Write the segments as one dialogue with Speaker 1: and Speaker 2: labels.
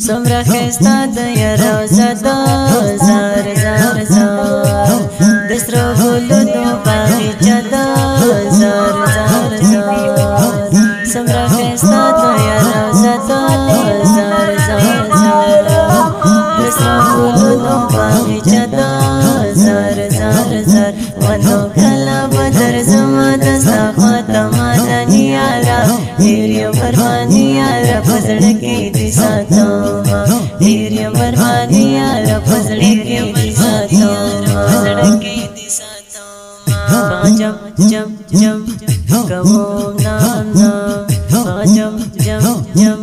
Speaker 1: سمرا خستا د روزه د زار زار زار دسرو ګلو د باغچه د زار زار زار سمرا خستا د روزه د زار زار زار دسرو ګلو د باغچه د زار زار زار ونو کلا بدر زما د سخت مدني یارا ډیر فرمانی یارا پزړه کې دي ساتو ډیر فرمانی یارا پزړه کې دي ساتو پزړه کې دي ساتو جم جم جم کوم نام جم جم جم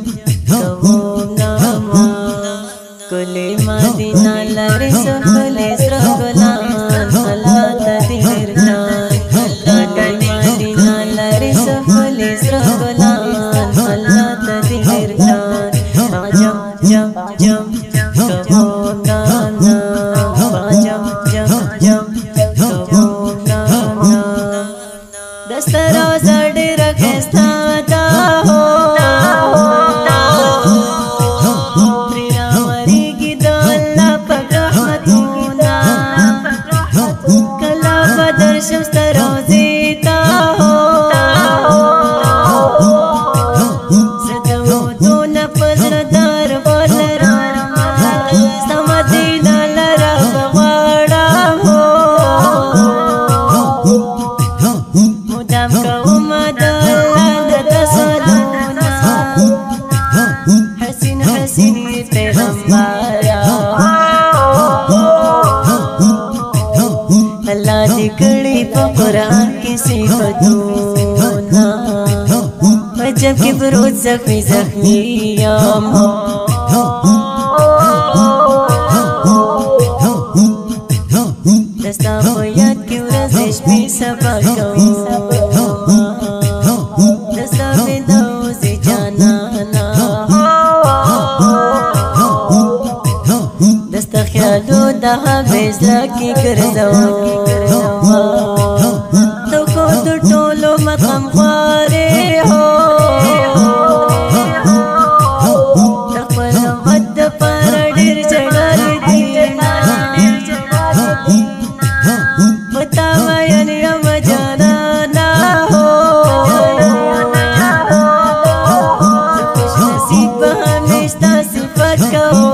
Speaker 1: کوم نام کله مدینه لری سخله سر ګلان الله تدیر جان کله مدینه لری سخله سر ګلان الله تدیر جان جم جم جم کوم نام جم جم جم کوم نام دستر زړ رخستا دا هو Allah dikड़ी pa Quran की सिफतूना अजब के बरोज जख्मी जख्मी याम दस्ता याद की रजिश भी सबा दस्ता विदोज़ जाना दस्ता ख्यालो दहा बेजला की करजो तो को तो टोलो मकम ख्वारे हो तकबर मद पर डिर जगार दीना बता मायन यम जाना ना हो खुश नसीब हमेशा सिफत का हो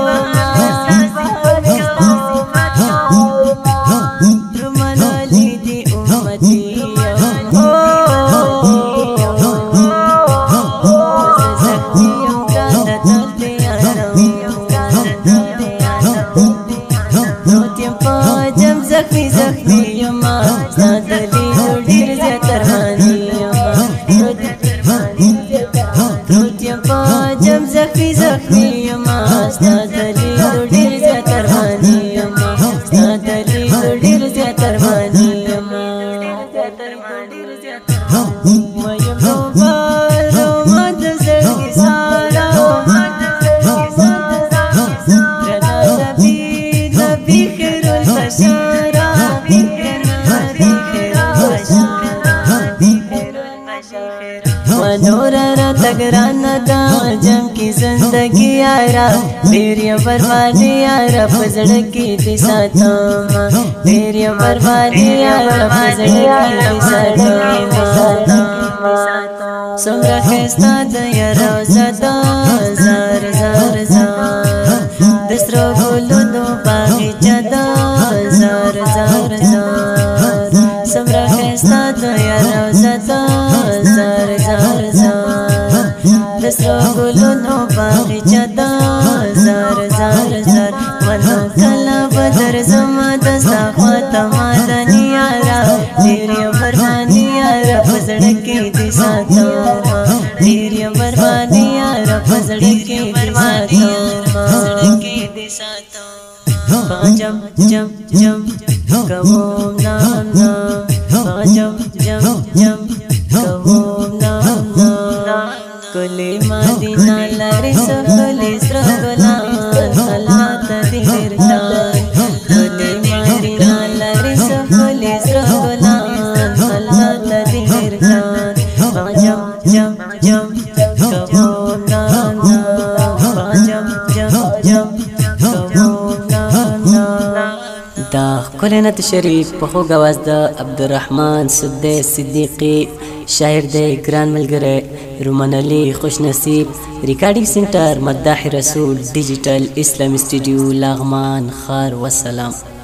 Speaker 1: زخمی زخمی یما سادلی ډیر زیاتر مانی یما روتیم پا جم زخمی زخمی یما سادلی ډیر زیاتر مانی یما سادلی ډیر زیاتر مانی یما میم روبال رومد زړګي سارا رنا نبی خیر البشر ونورا تگرانا دا جم کی زندگی آرا میری بربادی آرا پزڑ کی دی ساتا میری بربادی آرا پزڑ کی دی ساتا سمرا خستا دا یا روزا دا زار زار زار دسرو گلو دو باغچه دا زار زار زار سمرا خستا دا یا روزا دا زار زار زار دسرو گلو دو باغچه دا زار زار زار ونو کلا بدر زما دستا خواتا مدنی یارا ډیر فرمانی یارا پزړه کې دي ساتو ډیر فرمانی یارا پزړه کې دي ساتو جم جم جم کوم نام جم جم جم کوم نام کله مدینه لری سخله سر ګلان الله تدیر جان کله مدینه لری سخله سر ګلان الله تدیر جان جم جم جم کوم نام جم دا ښکلی نعت شریف په خوږ اواز د عبدالرحمن سدی صدیقي شاعر دی ګران ملګری رومان علي خوش نصیب ریکارډینګ سنټر مداح رسول ډیجیټل اسلامي سټوډیو لغمان خار وسلام